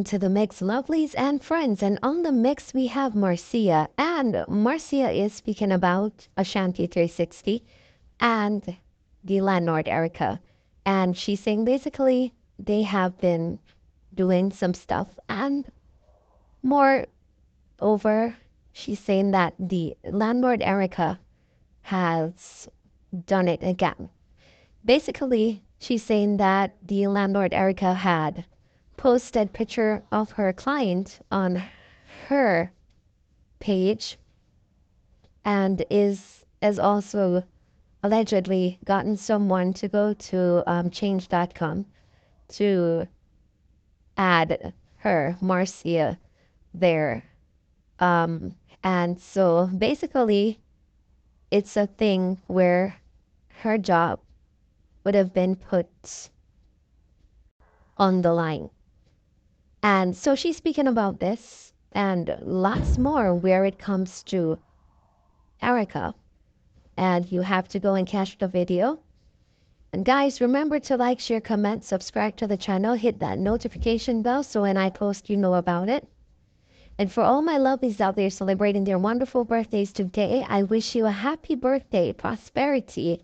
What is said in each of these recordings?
to the mix, lovelies and friends. And on the mix, we have Marcia. And Marcia is speaking about Ashanti 360 and the landlord, Erica. And she's saying basically they have been doing some stuff. And moreover, she's saying that the landlord, Erica, has done it again. Basically, she's saying that the landlord, Erica, had posted picture of her client on her page and is also allegedly gotten someone to go to change.com to add her, Marcia, there. And so basically, it's a thing where her job would have been put on the line. And so she's speaking about this and lots more where it comes to Erica. And you have to go and catch the video. And guys, remember to like, share, comment, subscribe to the channel, hit that notification bell so when I post, you know about it. And for all my lovelies out there celebrating their wonderful birthdays today, I wish you a happy birthday, prosperity,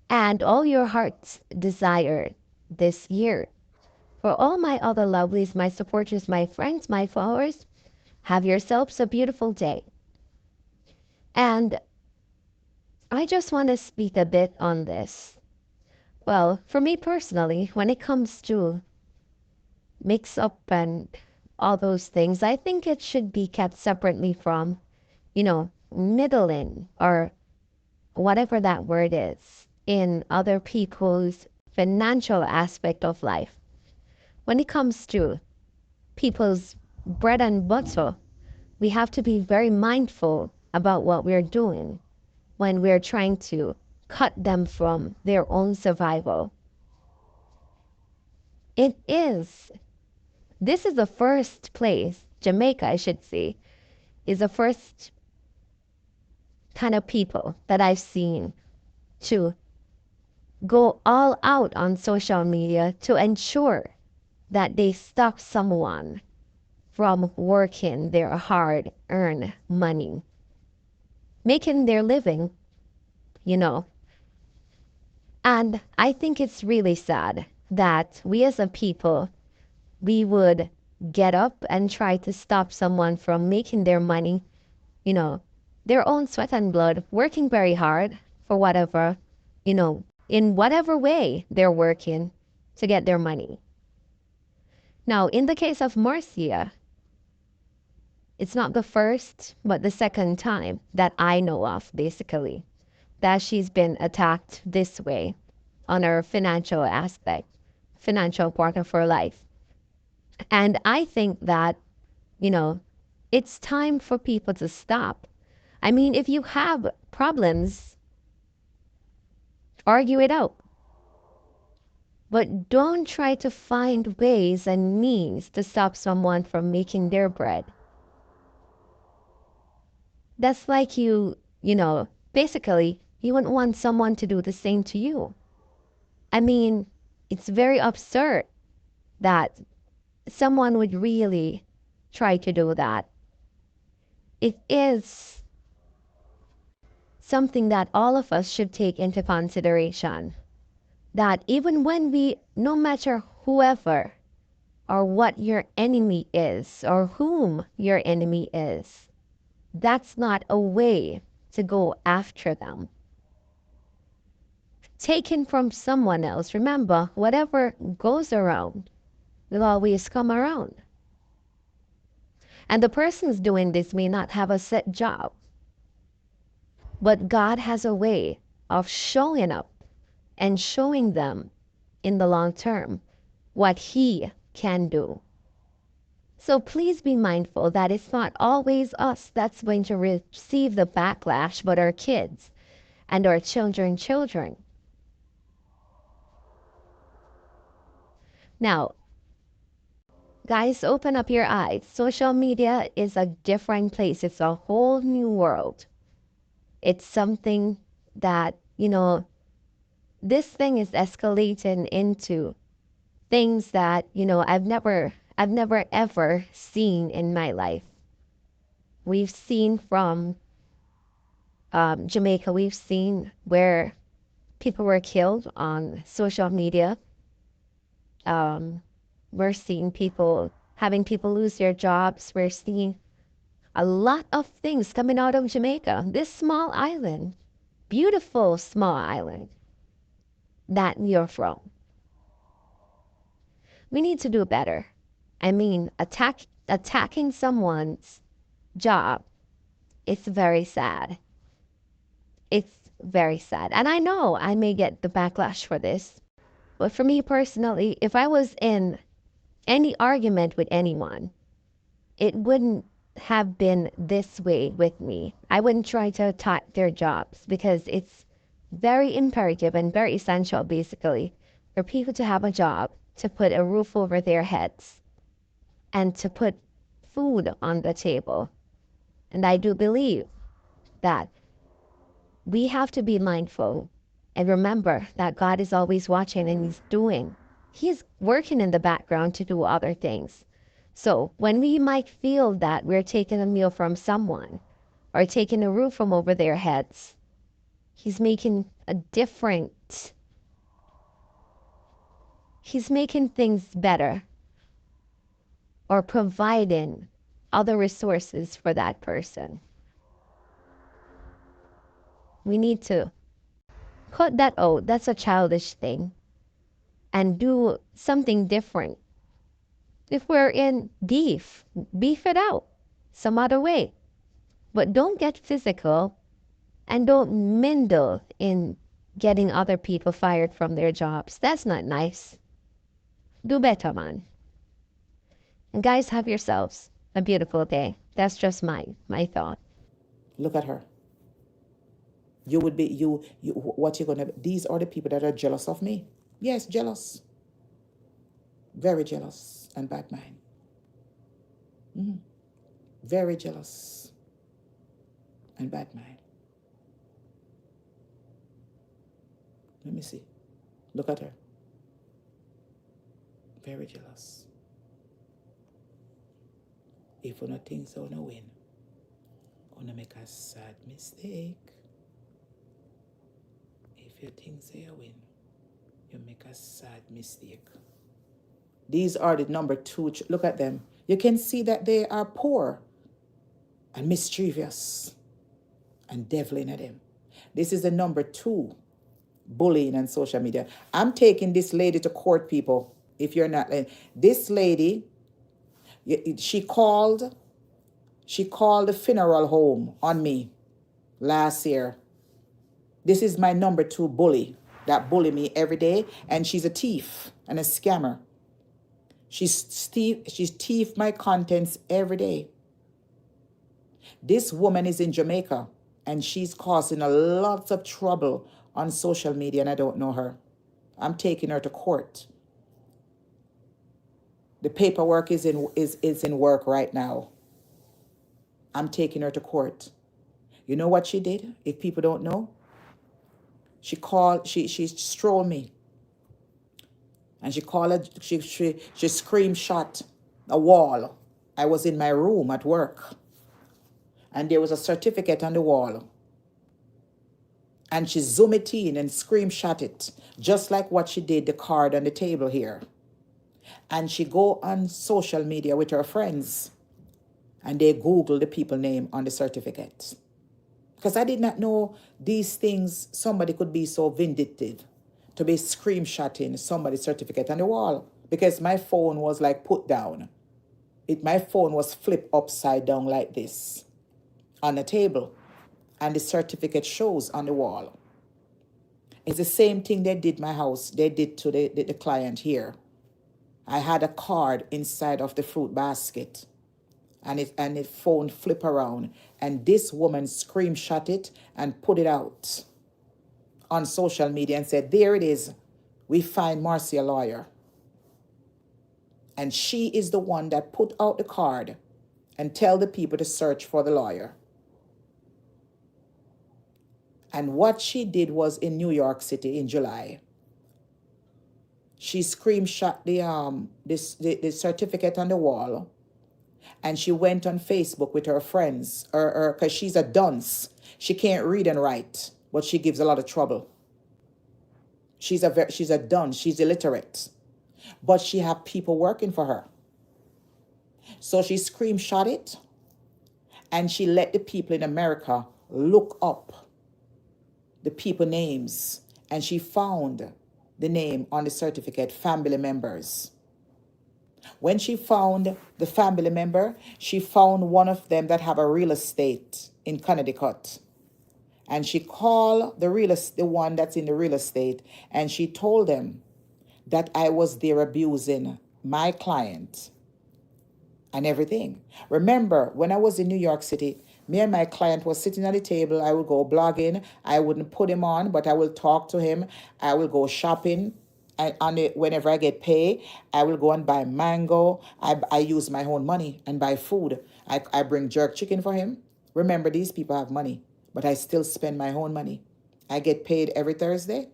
and all your heart's desire this year. For all my other lovelies, my supporters, my friends, my followers, have yourselves a beautiful day. And I just want to speak a bit on this. Well, for me personally, when it comes to mix-up and all those things, I think it should be kept separately from, middling or whatever that word is in other people's financial aspect of life. When it comes to people's bread and butter, we have to be very mindful about what we're doing when we're trying to cut them from their own survival. This is the first place, Jamaica, I should say, is the first kind of people that I've seen to go all out on social media to ensure that they stop someone from working their hard-earned money, making their living, And I think it's really sad that we as a people, we would get up and try to stop someone from making their money, their own sweat and blood, working very hard for whatever, in whatever way they're working to get their money. Now, in the case of Marcia, it's not the first, but the second time that I know of, basically, that she's been attacked this way on her financial aspect, financial part of her life. And I think that, it's time for people to stop. I mean, if you have problems, argue it out. But don't try to find ways and means to stop someone from making their bread. That's like basically, you wouldn't want someone to do the same to you. I mean, it's very absurd that someone would really try to do that. It is something that all of us should take into consideration. That even when no matter whoever or what your enemy is or whom your enemy is, that's not a way to go after them. Taken from someone else, remember, whatever goes around will always come around. And the person's doing this may not have a set job, but God has a way of showing up and showing them in the long term what He can do. So please be mindful that it's not always us that's going to receive the backlash, but our kids and our children. Now, guys, open up your eyes. Social media is a different place. It's a whole new world. It's something that, this thing is escalating into things that, I've never I've never ever seen in my life. We've seen from Jamaica, we've seen where people were killed on social media. We're seeing people having people lose their jobs. We're seeing a lot of things coming out of Jamaica, this small island, beautiful small island that you're from. We need to do better. I mean, attacking someone's job, it's very sad. It's very sad. And I know I may get the backlash for this, but for me personally, if I was in any argument with anyone, it wouldn't have been this way with me. I wouldn't try to attack their jobs because it's very imperative and very essential, basically, for people to have a job, to put a roof over their heads, and to put food on the table. And I do believe that we have to be mindful and remember that God is always watching and He's working in the background to do other things. So when we might feel that we're taking a meal from someone or taking a roof from over their heads, He's making He's making things better or providing other resources for that person. We need to cut that out. That's a childish thing. And do something different. If we're in beef it out some other way. But don't get physical and don't meddle in getting other people fired from their jobs. That's not nice. Do better, man. And guys, have yourselves a beautiful day. That's just my thought. Look at her. You would be, what you're going to, these are the people that are jealous of me. Yes, jealous. Very jealous and bad mind. Very jealous and bad mind. Let me see. Look at her. Very jealous. If you not think so, no win. Gonna make a sad mistake. If you think so, you win. You make a sad mistake. These are the number two. Look at them. You can see that they are poor and mischievous and deviling at them. This is the number two, bullying on social media. I'm taking this lady to court, people. If you're not, this lady, she called the funeral home on me last year. This is my number two bully that bully me every day, and she's a thief and a scammer. She's thief my contents every day. This woman is in Jamaica, and she's causing a lot of trouble on social media, and I don't know her. I'm taking her to court. The paperwork is in work right now. I'm taking her to court. You know what she did? If people don't know, she strolled me, and she screenshot a wall. I was in my room at work, and there was a certificate on the wall, and she zoomed it in and screenshot it, just like what she did the card on the table here. And she go on social media with her friends, and they Google the people name on the certificate. Because I did not know these things, somebody could be so vindictive to be screenshotting somebody's certificate on the wall. Because my phone was like put down. My phone was flipped upside down like this on the table. And the certificate shows on the wall. It's the same thing they did my house. They did to the client here. I had a card inside of the fruit basket. And the phone flip around, and this woman screenshot it and put it out on social media and said, there it is. We find Marcia a lawyer. And she is the one that put out the card and tell the people to search for the lawyer. And what she did was in New York City in July. She screenshot the certificate on the wall, and she went on Facebook with her friends, or because she's a dunce. She can't read and write, but she gives a lot of trouble. She's a dunce. She's illiterate, but she have people working for her. So she screenshot it, and she let the people in America look up the people names, and she found the name on the certificate, family members. When she found the family member, she found one of them that have a real estate in Connecticut. And she called the one that's in the real estate, and she told them that I was there abusing my client and everything. Remember, when I was in New York City, me and my client was sitting at the table. I would go blogging. I wouldn't put him on, but I will talk to him. I will go shopping. Whenever I get paid, I will go and buy mango. I use my own money and buy food. I bring jerk chicken for him. Remember, these people have money, but I still spend my own money. I get paid every Thursday.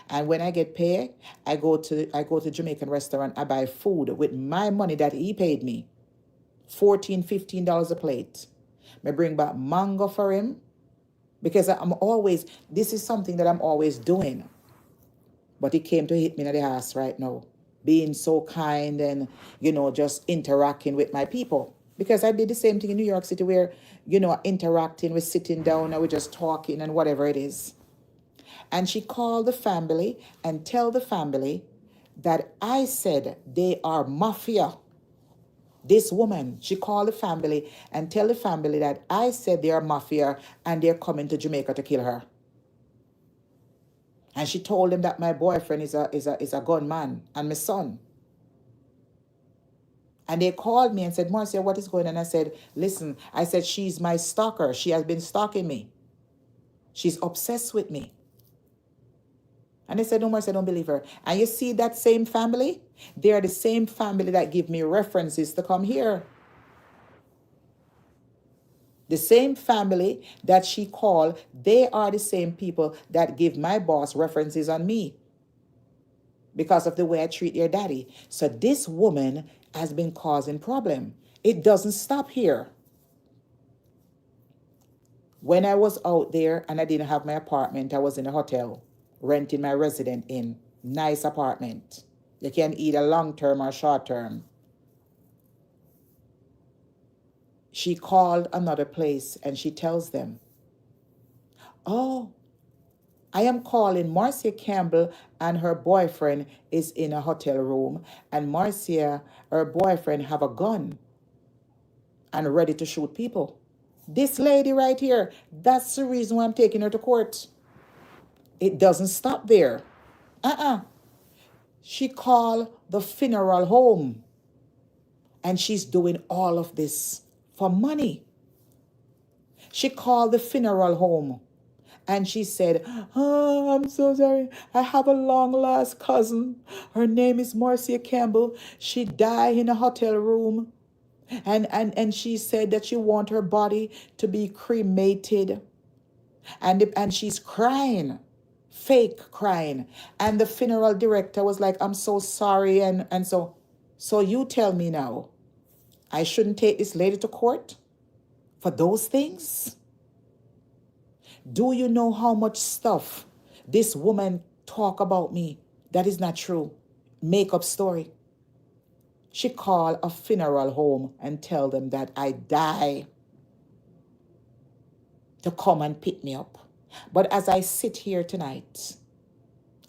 And when I get paid, I go to Jamaican restaurant. I buy food with my money that he paid me. $14, $15 a plate. I bring back mango for him, because this is something that I'm always doing. But he came to hit me in the ass right now, being so kind and, just interacting with my people. Because I did the same thing in New York City where, interacting, we're sitting down and we're just talking and whatever it is. And she called the family and tell the family that I said they are mafia. This woman, she called the family and tell the family that I said they are mafia and they're coming to Jamaica to kill her. And she told them that my boyfriend is a gunman and my son. And they called me and said, Marcia, what is going on? I said, listen, she's my stalker. She has been stalking me. She's obsessed with me. And they said, no, Marcia, don't believe her. And you see that same family? They are the same family that give me references to come here. The same family that she called, they are the same people that give my boss references on me because of the way I treat their daddy. So this woman has been causing problem. It doesn't stop here. When I was out there and I didn't have my apartment, I was in a hotel, renting my resident in. Nice apartment. You can either long-term or short-term. She called another place and she tells them, oh, I am calling Marcia Campbell and her boyfriend is in a hotel room, and Marcia, her boyfriend, have a gun and ready to shoot people. This lady right here, that's the reason why I'm taking her to court. It doesn't stop there. She called the funeral home, and she's doing all of this for money. She called the funeral home and she said, oh, I'm so sorry. I have a long lost cousin. Her name is Marcia Campbell. She died in a hotel room. And she said that she want her body to be cremated. And she's crying, fake crying. And the funeral director was like, I'm so sorry. And so you tell me now, I shouldn't take this lady to court for those things? Do you know how much stuff this woman talk about me that is not true? Make up story. She called a funeral home and tell them that I die to come and pick me up. But as I sit here tonight,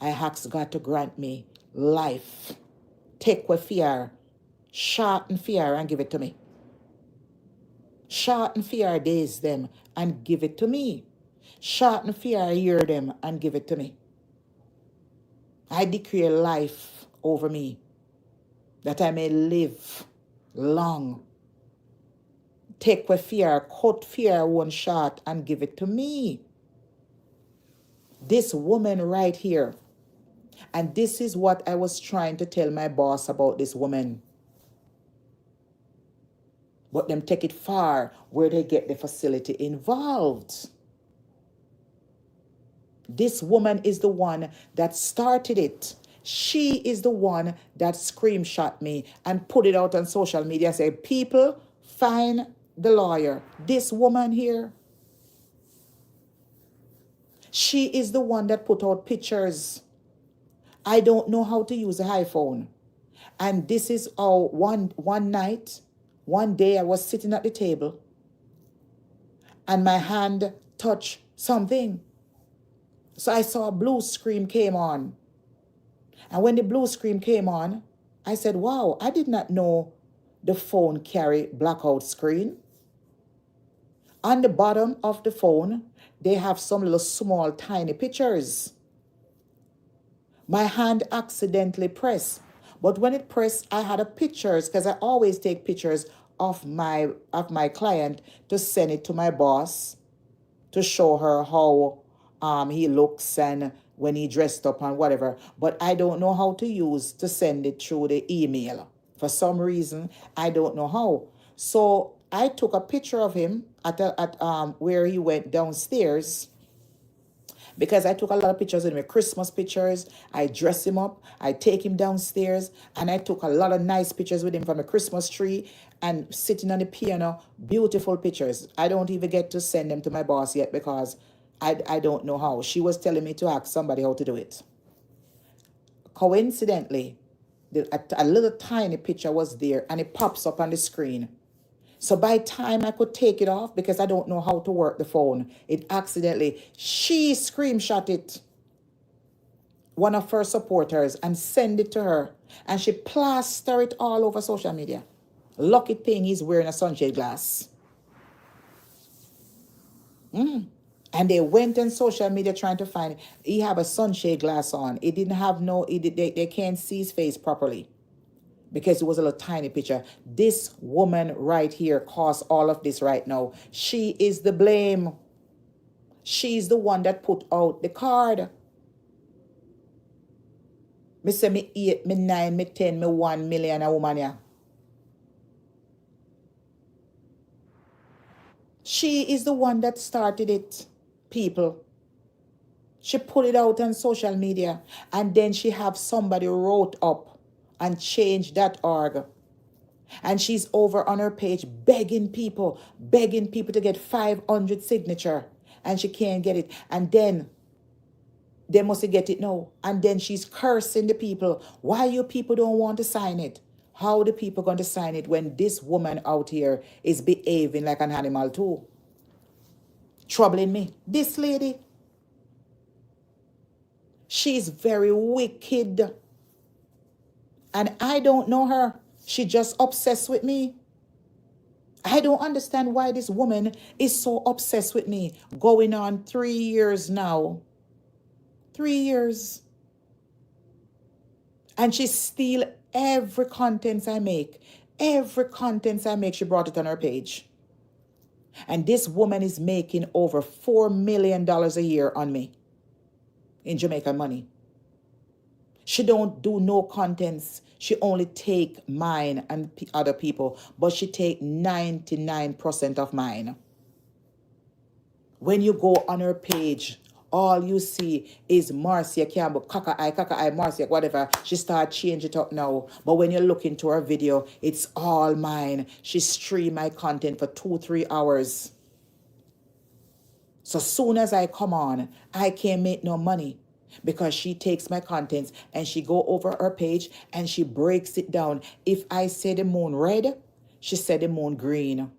I ask God to grant me life. Take away fear, shorten fear and give it to me. Shorten fear days them and give it to me. Shorten fear hear them and give it to me. I declare life over me, that I may live long. Take away fear, cut fear one shot and give it to me. This woman right here. And this is what I was trying to tell my boss about this woman. But them take it far where they get the facility involved. This woman is the one that started it. She is the one that screenshot me and put it out on social media and say, people, find the lawyer. This woman here, she is the one that put out pictures. I don't know how to use an iPhone. And this is how one night, one day I was sitting at the table and my hand touched something. So I saw a blue screen came on. And when the blue screen came on, I said, wow, I did not know the phone carry blackout screen. On the bottom of the phone, they have some little small tiny pictures. My hand accidentally pressed. But when it pressed, I had a pictures because I always take pictures of my client to send it to my boss to show her how he looks and when he dressed up and whatever. But I don't know how to use to send it through the email. For some reason, I don't know how. So I took a picture of him at where he went downstairs, because I took a lot of pictures with him, Christmas pictures. I dress him up, I take him downstairs, and I took a lot of nice pictures with him from a Christmas tree and sitting on the piano. Beautiful pictures. I don't even get to send them to my boss yet because I don't know how. She was telling me to ask somebody how to do it. Coincidentally, a little tiny picture was there and it pops up on the screen. So by time I could take it off, because I don't know how to work the phone, it accidentally, she screenshot it, one of her supporters, and send it to her. And she plaster it all over social media. Lucky thing he's wearing a sunshade glass. And they went on social media trying to find it. He have a sunshade glass on. It didn't have they can't see his face properly, because it was a little tiny picture. This woman right here caused all of this right now. She is the blame. She's the one that put out the card. Me say me 8, me 9, me 10, me 1 million a woman here. She is the one that started it, people. She put it out on social media, and then she have somebody wrote up and changed that org. And she's over on her page begging people to get 500 signature. And she can't get it. And then they must get it now. And then she's cursing the people. Why you people don't want to sign it? How the people going to sign it when this woman out here is behaving like an animal too? Troubling me. This lady, she's very wicked. And I don't know her. She just obsessed with me. I don't understand why this woman is so obsessed with me. Going on 3 years now. 3 years. And she steal every content I make. Every content I make, she brought it on her page. And this woman is making over $4 million a year on me in Jamaican money. She don't do no contents. She only take mine and other people, but she take 99% of mine. When you go on her page, all you see is Marcia Campbell, kaka eye, Marcia, whatever. She start change it up now. But when you look into her video, it's all mine. She stream my content for 2-3 hours. So soon as I come on, I can't make no money, because she takes my contents and she go over her page and she breaks it down. If I say the moon red, she said the moon green.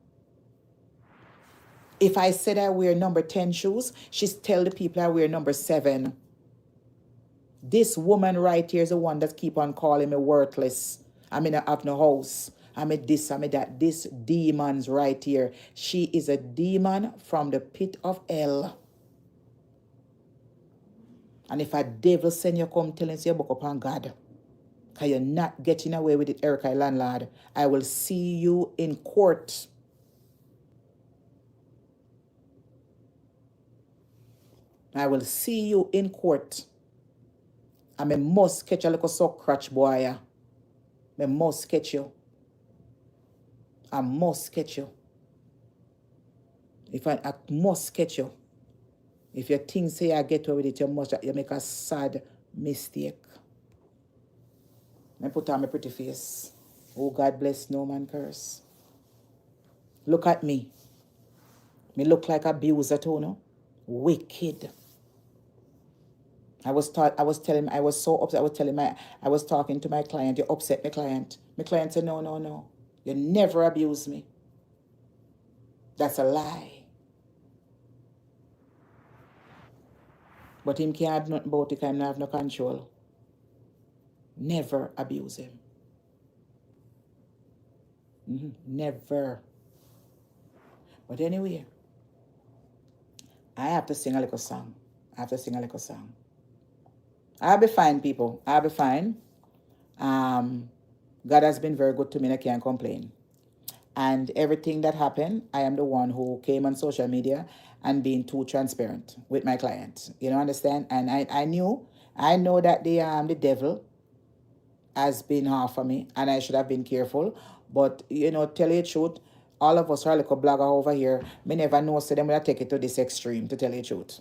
If I said I wear number 10 shoes, she tell the people I wear number 7. This woman right here is the one that keep on calling me worthless. I mean, I have no house. I mean this, I mean that. This demon's right here. She is a demon from the pit of hell. And if a devil send you come telling you book upon God, because you're not getting away with it, Erica Landlawd, I will see you in court. I will see you in court. And I must catch a little sock crutch boy. I must catch you. I must catch you. I must catch you. If you think say I get away with it, you make a sad mistake. Me put on my pretty face. Oh, God bless, no man curse. Look at me. Me look like abuser too, no? Wicked. I was telling, I was so upset. I was talking to my client. You upset my client. My client said, no, no, no. You never abuse me. That's a lie. But him can't have nothing about it, can't have no control. Never abuse him. Never. But anyway, I have to sing a little song. I'll be fine, people. I'll be fine. God has been very good to me and I can't complain. And everything that happened, I am the one who came on social media and being too transparent with my client. You know, understand? And I know that the devil has been hard for me and I should have been careful. But, you know, tell you the truth, all of us are like a blogger over here. Me never know, so them will take it to this extreme, to tell you the truth.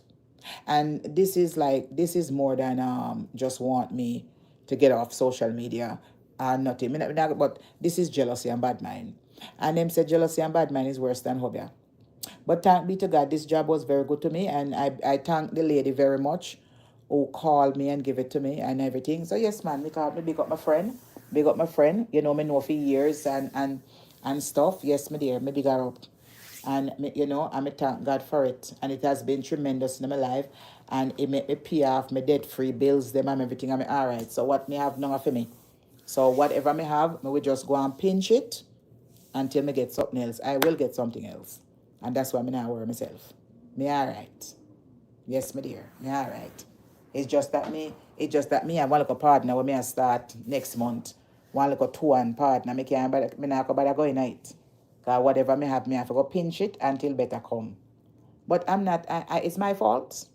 And this is more than just want me to get off social media and nothing. But this is jealousy and bad mind. And them say jealousy and bad mind is worse than hobby. But thank be to God, this job was very good to me, and I thank the lady very much who called me and give it to me and everything. So yes, man, me big up my friend. You know, me know for years and stuff. Yes, me dear, me big her up. And me, you know, I me thank God for it. And it has been tremendous in my life. And it make me pay off my debt free bills, them and everything. I'm alright. So what me have now for me? So whatever me have, me will just go and pinch it until me get something else. I will get something else. And that's why me not worry myself. Me alright. Yes, my dear. Me alright. It's just that me I want like a partner when me I start next month. Want like a two and partner. Me can't me not go go in it. Cause whatever me have to go pinch it until better come. But I'm not it's my fault.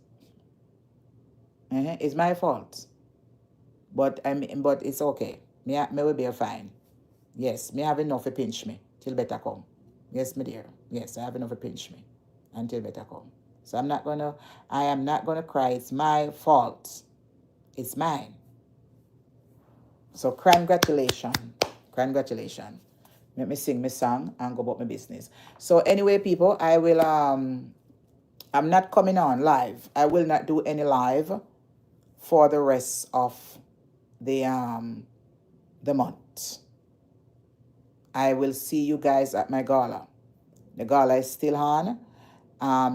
It's my fault. But it's okay. Me will be fine. Yes, me have enough to pinch me till better come. Yes, my dear. Yes, I have enough to pinch me until better come. So I am not gonna cry. It's my fault. It's mine. So congratulations. Congratulations. Let me sing my song and go about my business. So anyway, people, I will I'm not coming on live. I will not do any live for the rest of the month. I will see you guys at my gala. The gala is still on.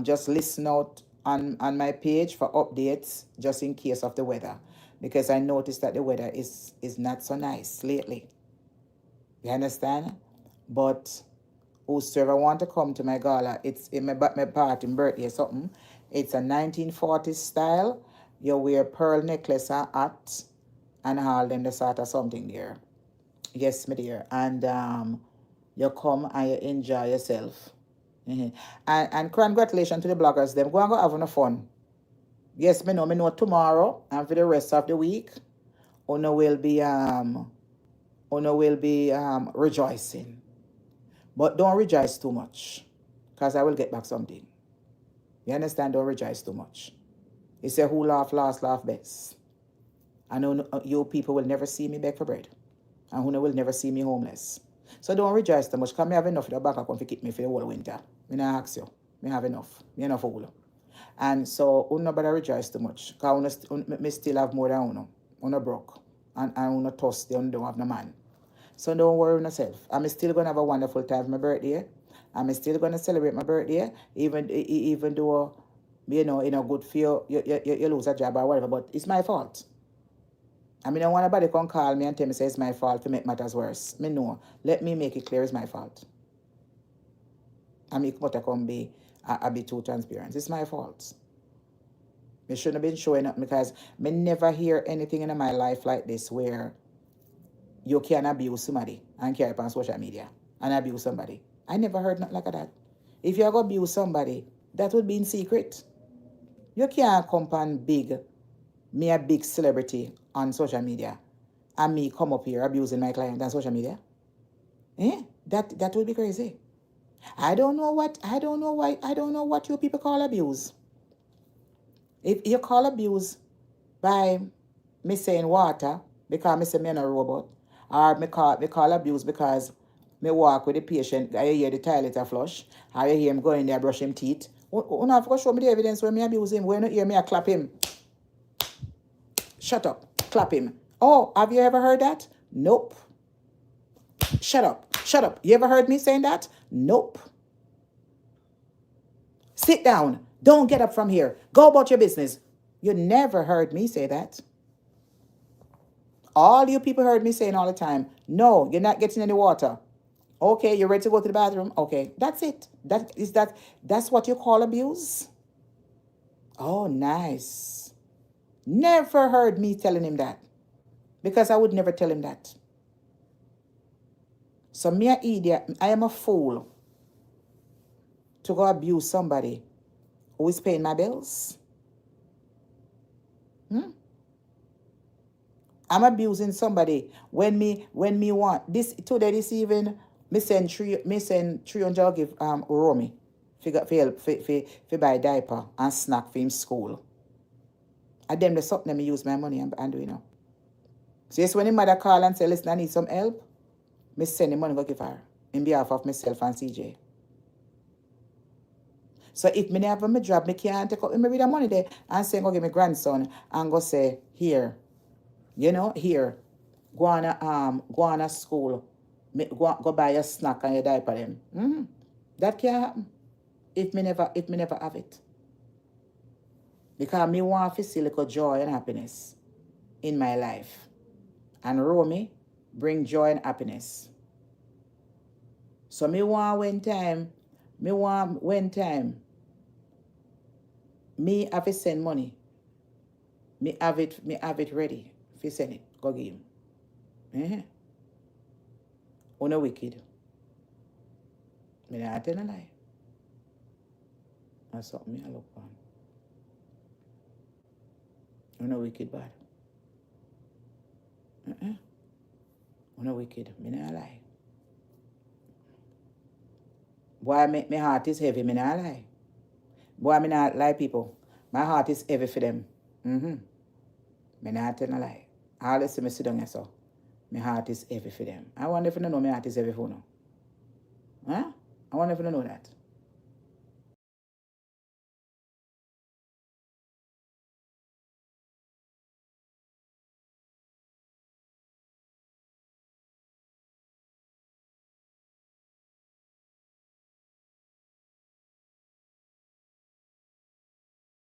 Just listen out on my page for updates, just in case of the weather, because I noticed that the weather is not so nice lately. You understand? But whosoever want to come to my gala, it's in my party, birthday, something. It's a 1940s style. You wear pearl necklace and hat and all them the sort of something there. Yes, my dear. And you come and you enjoy yourself. And congratulations to the bloggers. Them go and go having fun. Yes, me know tomorrow and for the rest of the week, Una will be rejoicing. But don't rejoice too much, because I will get back something. You understand? Don't rejoice too much. He said, who laugh last, laugh best. I know you people will never see me beg for bread. And who will never see me homeless. So don't rejoice too much, because I have enough in the bank account to keep me for the whole winter. I not ask you. I have enough. I enough for all. And so, nobody rejoice too much, because I still have more than uno. Uno broke. And uno toast, they don't have no man. So don't worry yourself. I'm still going to have a wonderful time for my birthday. I'm still going to celebrate my birthday, even though, you know, good for you lose a job or whatever, but it's my fault. I mean, I don't want nobody come call me and tell me say it's my fault to make matters worse. Me know. Let me make it clear it's my fault. I mean, but I can be too transparent. It's my fault. I shouldn't have been showing up, because I never hear anything in my life like this where you can abuse somebody and carry up on social media and abuse somebody. I never heard nothing like that. If you're going to abuse somebody, that would be in secret. You can't come on me a big celebrity on social media, and me come up here abusing my client on social media. That would be crazy. I don't know what you people call abuse. If you call abuse by me saying water, because me say me not a robot, Or me call abuse because me walk with the patient, I hear the toilet a flush, I hear him go in there brush him teeth. You have to show me the evidence when me abuse him. When you hear me, I clap him. Shut up. Clap him. Oh, have you ever heard that? Nope. Shut up. Shut up. You ever heard me saying that? Nope. Sit down. Don't get up from here. Go about your business. You never heard me say that. All you people heard me saying all the time, no, you're not getting any water. Okay, you're ready to go to the bathroom? Okay, that's it. That's what you call abuse? Oh, nice. Never heard me telling him that. Because I would never tell him that. So me an idiot, I am a fool to go abuse somebody who is paying my bills. I'm abusing somebody when me want this today this evening. Me send 300 give Romy for buy diaper and snack for him school. And them the something me use my money and do, you know. So yes, when the mother call and say, listen, I need some help, me send the money go give her in behalf of myself and CJ. So if me never me job, me can't take up maybe the money there and say go give my grandson and go say, here, you know, here, go on a school, go buy a snack and your diaper them. That can't happen if me never have it. Because me want to see little joy and happiness in my life. And Romy bring joy and happiness. So me want when time, me have to send money. Me have it ready. If you send it, go give him. Oh no wicked. Me not tell a lie. That's something me I look on. Oh no wicked bad. Oh no wicked. Me not lie. Boy, my heart is heavy. Me not lie. Boy, me not lie, people. My heart is heavy for them. Me not tell a lie. All the me sit down here, so my heart is heavy for them. I wonder if you know my heart is heavy for you. Huh? I wonder if you know that.